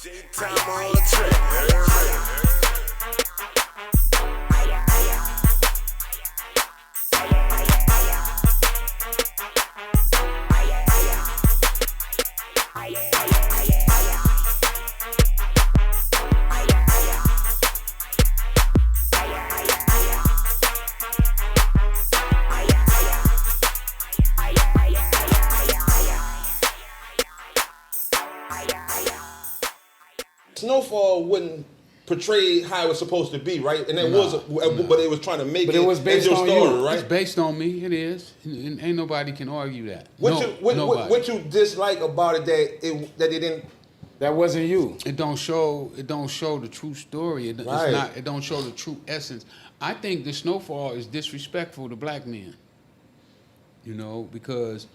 Time on the track. Snowfall wouldn't portray how it was supposed to be, right? And it but it was trying to make but it was based your on story, you. right? It's based on me. It is. And ain't nobody can argue that. What you dislike about it that it didn't? That wasn't you. It don't show the true story. It's Right. not. It don't show the true essence. I think the Snowfall is disrespectful to black men. You know, because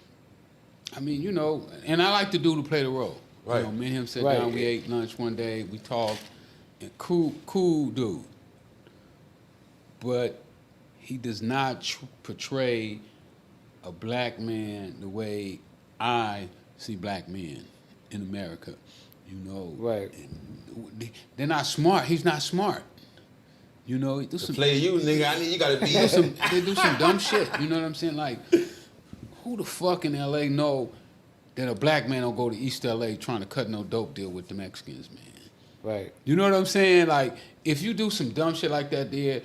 I mean, you know, and I like the dude who played the role. Right. You know, me and him sat Right. down. We ate lunch one day. We talked. And cool dude. But he does not portray a black man the way I see black men in America. You know, Right. They're not smart. He's not smart. You know, he do To some, play you, nigga, I need you gotta be. they do some dumb shit. You know what I'm saying? Like, who the fuck in L.A. know that a black man don't go to East L.A. trying to cut no dope deal with the Mexicans, man? Right. You know what I'm saying? Like, if you do some dumb shit like that there,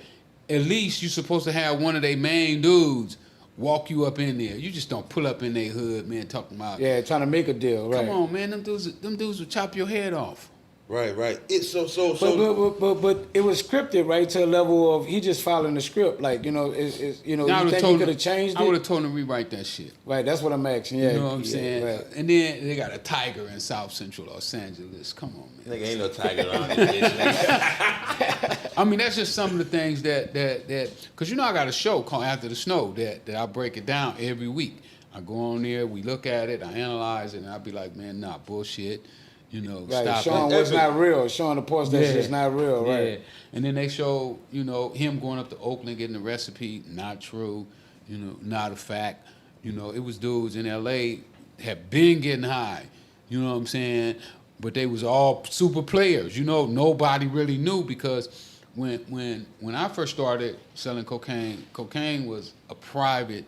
at least you're supposed to have one of their main dudes walk you up in there. You just don't pull up in their hood, man, talking about... Yeah, trying to make a deal, right. Come on, man, them dudes will chop your head off. Right. It's so. But it was scripted, right, to a level of he just following the script. Like, you know, it's you know, Now, you think he could have changed it? I would have told him to rewrite that shit. Right, that's what I'm asking, yeah. You know what I'm saying? Right. And then they got a tiger in South Central Los Angeles. Come on, man. Nigga ain't no tiger around this bitch, nigga. I mean, that's just some of the things that because you know I got a show called After the Snow that I break it down every week. I go on there, we look at it, I analyze it, and I'll be like, man, nah, bullshit. You know, Right, stop showing it. what's not real, showing the parts that's just not real, right? Yeah. And then they show, you know, him going up to Oakland getting the recipe, not true, you know, not a fact. You know, it was dudes in LA have been getting high, you know what I'm saying? But they was all super players, you know, nobody really knew because when I first started selling cocaine was a private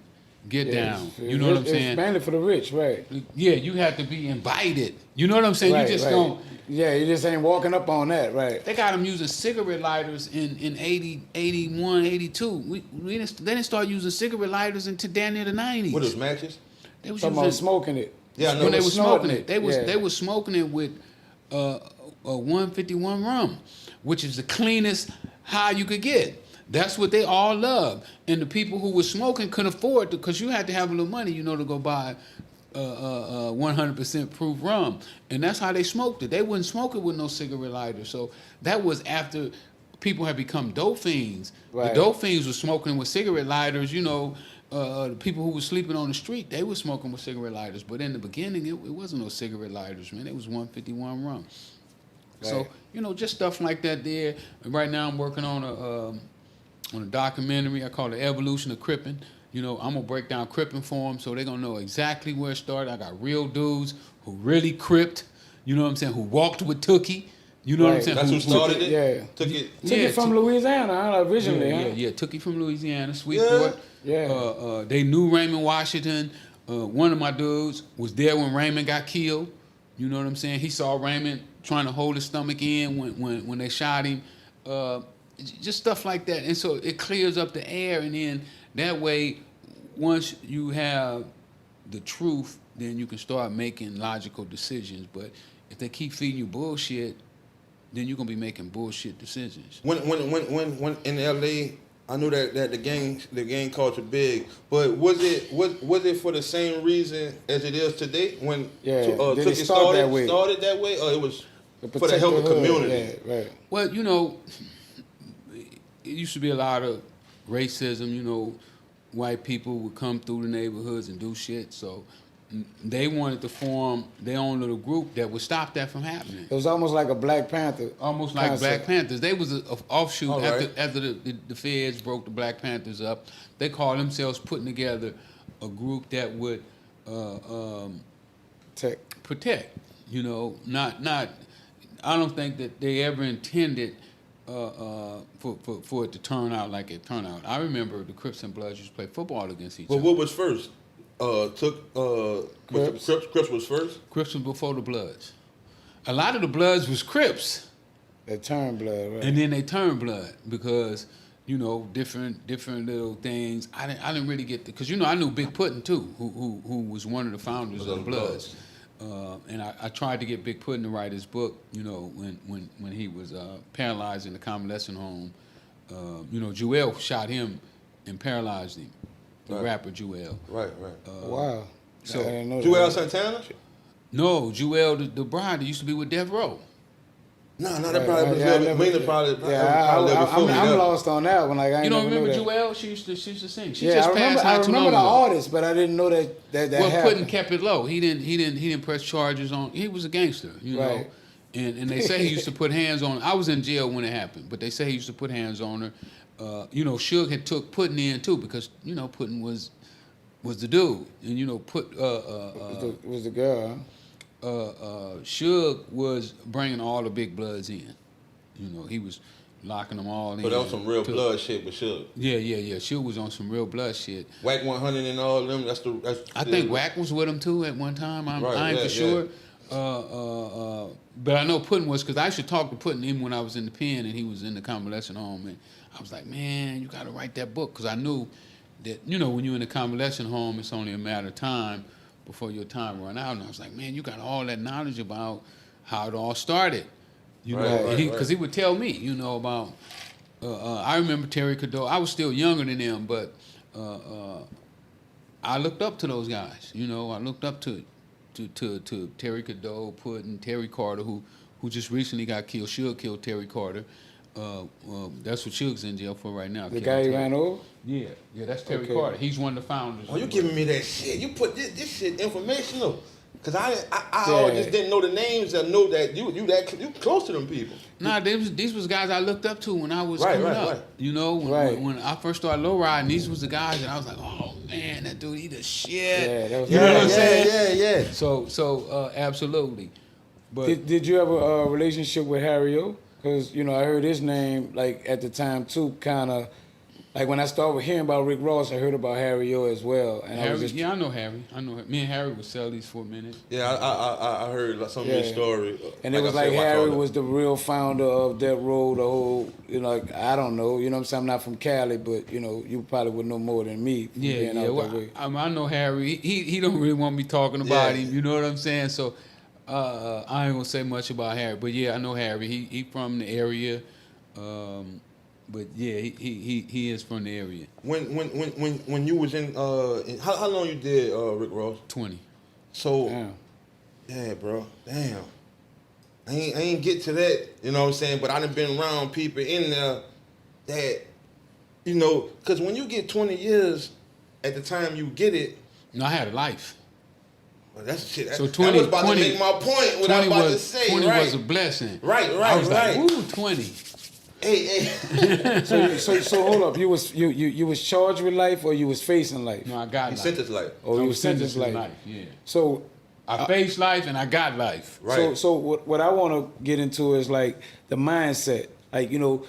get down. You know what I'm saying? It's mainly for the rich, right? Yeah, you have to be invited. You know what I'm saying? Right, You just right. don't. Yeah, you just ain't walking up on that, right? They got them using cigarette lighters in 80, 81, 82. They didn't start using cigarette lighters until damn near the 90s. What is matches? They was Talking about smoking it. Yeah, I know. when they was smoking snorting it. They was yeah. they was smoking it with a 151 rum, which is the cleanest high you could get. That's what they all love. And the people who were smoking couldn't afford it because you had to have a little money, you know, to go buy 100% proof rum. And that's how they smoked it. They wouldn't smoke it with no cigarette lighter. So that was after people had become dope fiends. Right. The dope fiends were smoking with cigarette lighters, you know. The people who were sleeping on the street, they were smoking with cigarette lighters. But in the beginning, it wasn't no cigarette lighters, man. It was 151 rum. Right. So, you know, just stuff like that there. And right now I'm working on a documentary I call The Evolution of Crippin'. You know, I'm going to break down Crippin' for them so they're going to know exactly where it started. I got real dudes who really cripped, you know what I'm saying, who walked with Tookie. You know what I'm Right. saying? That's who started it? Yeah. Took it. Took it from Louisiana, huh? Originally, Yeah, huh? Tookie from Louisiana, Sweetport. Yeah. They knew Raymond Washington. One of my dudes was there when Raymond got killed. You know what I'm saying? He saw Raymond trying to hold his stomach in when they shot him. Just stuff like that. And so it clears up the air, and then that way, once you have the truth, then you can start making logical decisions. But if they keep feeding you bullshit, then you're gonna be making bullshit decisions. When in LA, I knew that the gang culture big, but was it for the same reason as it is today? When Did it Tookie start that way? started that way, or it was To for the protect help of the hood, community? Yeah, right. Well, you know, it used to be a lot of racism. You know, white people would come through the neighborhoods and do shit. So they wanted to form their own little group that would stop that from happening. It was almost like a Black Panther. Almost like concept. Black Panthers. They was an offshoot All right. after the feds broke the Black Panthers up. They called themselves putting together a group that would Tech. protect. You know, not I don't think that they ever intended for it to turn out like it turned out. I remember the Crips and Bloods used to play football against each But other. what was first? Crips was first? Crips was before the Bloods. A lot of the Bloods was Crips. They turned blood, right? And then they turned blood because, you know, different little things. I didn't really get because you know I knew Big Puddin' too, who was one of the founders of the Bloods. And I tried to get Big Puddin' to write his book. You know, when he was paralyzed in the convalescent home. You know, Jewel shot him and paralyzed him. The rapper Jewel. Right. Wow. So I didn't know Jewel that. Santana? No, Jewel the bride that used to be with Death Row. No, that probably was I Meena never- probably I'm that. lost on that one. Like I You ain't don't never remember knew that. Jewel? She used to sing. She Yeah, just I remember. passed I not too long remember the ago. artist, but I didn't know that Well, happened. Puddin' kept it low. He didn't press charges on. He was a gangster, you know. Right. And they say he used to put hands on. I was in jail when it happened, but they say he used to put hands on her. You know, Suge had took Puddin' in too because you know Puddin' was the dude, and you know It was the girl. Huh? Suge was bringing all the big bloods in. You know, he was locking them all in. But that was some real blood shit with Suge. Yeah. Suge was on some real blood shit. Whack 100 and all of them. I think Wack was with him too at one time. I ain't for sure. But I know Puddin' was because I used to talk to Puddin' even when I was in the pen and he was in the convalescent home. And I was like, man, you got to write that book because I knew that, you know, when you're in the convalescent home, it's only a matter of time before your time run out. And I was like, man, you got all that knowledge about how it all started. You know, because he would tell me, you know, about. I remember Terry Cadeau. I was still younger than him, but I looked up to those guys. You know, I looked up to Terry Cadeau, Puddin', Terry Carter, who just recently got killed. Suge killed Terry Carter. That's what Suge's in jail for right now. The guy he ran over. Yeah, that's Terry Okay. Carter. He's one of the founders. Oh, you giving me that shit. You put this shit informational. Because I Yeah. just didn't know the names. I know that you close to them people. Nah, these was guys I looked up to when I was coming up. Right. You know, when I first started low riding, these was the guys that I was like, oh man, that dude, he the shit. Yeah, that was You know what I'm saying? Yeah. So absolutely. But Did you have a relationship with Harry O? Because you know I heard his name like at the time too, kind of like when I started hearing about Rick Ross, I heard about Harry O as well, and I Harry, was just I know Harry. Me and Harry would sell these for a minute. Yeah, I heard like some of your story. And it was like Harry was the real founder of Death Row, the whole, you know, like, I don't know, you know what I'm saying? I'm not from Cali, but, you know, you probably would know more than me. From being out that Well, way. I know Harry. He don't really want me talking about him. You know what I'm saying? So I ain't gonna say much about Harry. But yeah, I know Harry. He from the area. But yeah, he is from the area. When you was in how long you did Rick Ross? 20. So Damn. yeah, bro. Damn. I ain't get to that, you know what I'm saying? But I done been around people in there that, you know, because when you get 20 years, at the time you get it, No, I had a life. well, that's shit. So That 20 was about to make my point. What I was about to say, 20 right? was a blessing. Right. I was like, woo, 20. Hey. So hold up, you was charged with life or you was facing life? No, I got He life. sent his life. Or I you was was sentenced to life? Yeah. So I faced life and I got life. Right. So what I want to get into is like the mindset, like you know,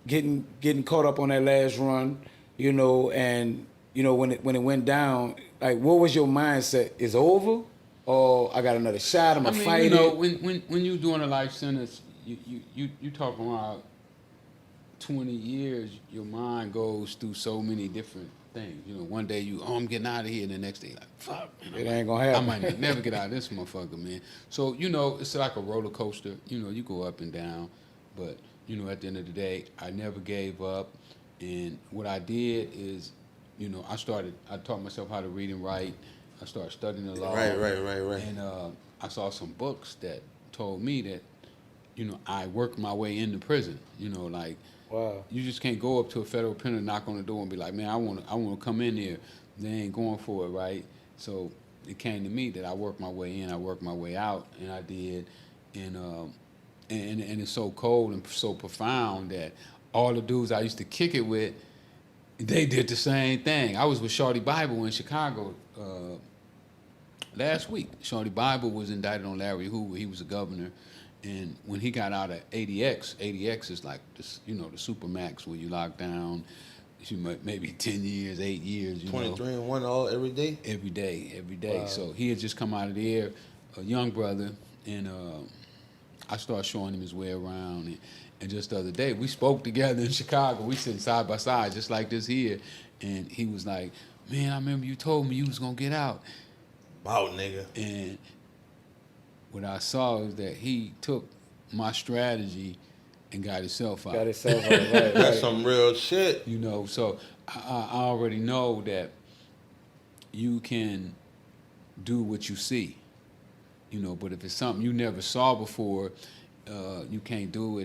getting caught up on that last run, you know, and you know when it went down, like what was your mindset? It's over, or I got another shot? I'm I gonna mean, fight you know, it. when you doing a life sentence, you talk about 20 years, your mind goes through so many different things. You know, one day I'm getting out of here, and the next day like, fuck, man, It ain't gonna I happen. might never get out of this motherfucker, man. So, you know, it's like a roller coaster. You know, you go up and down, but, you know, at the end of the day, I never gave up. And what I did is, you know, I taught myself how to read and write. I started studying the law. Right. And I saw some books that told me that, you know, I worked my way into prison. You know, like, Wow. you just can't go up to a federal penal, knock on the door, and be like, "Man, I want to come in there." They ain't going for it, right? So it came to me that I worked my way in, I worked my way out, and I did, and it's so cold and so profound that all the dudes I used to kick it with, they did the same thing. I was with Shorty Bible in Chicago last week. Shorty Bible was indicted on Larry Hoover. He was a governor. And when he got out of ADX is like this, you know, the Supermax where you lock down, maybe 10 years, 8 years, 23 and 1 all every day? every day. Wow. So he had just come out of there, a young brother, and I started showing him his way around. And just the other day, we spoke together in Chicago. We sitting side by side, just like this here. And he was like, man, I remember you told me you was going to get out. Wow, nigga. And what I saw is that he took my strategy and got himself out. Got itself out, right, That's right. some real shit. You know, so I already know that you can do what you see. You know, but if it's something you never saw before, you can't do it.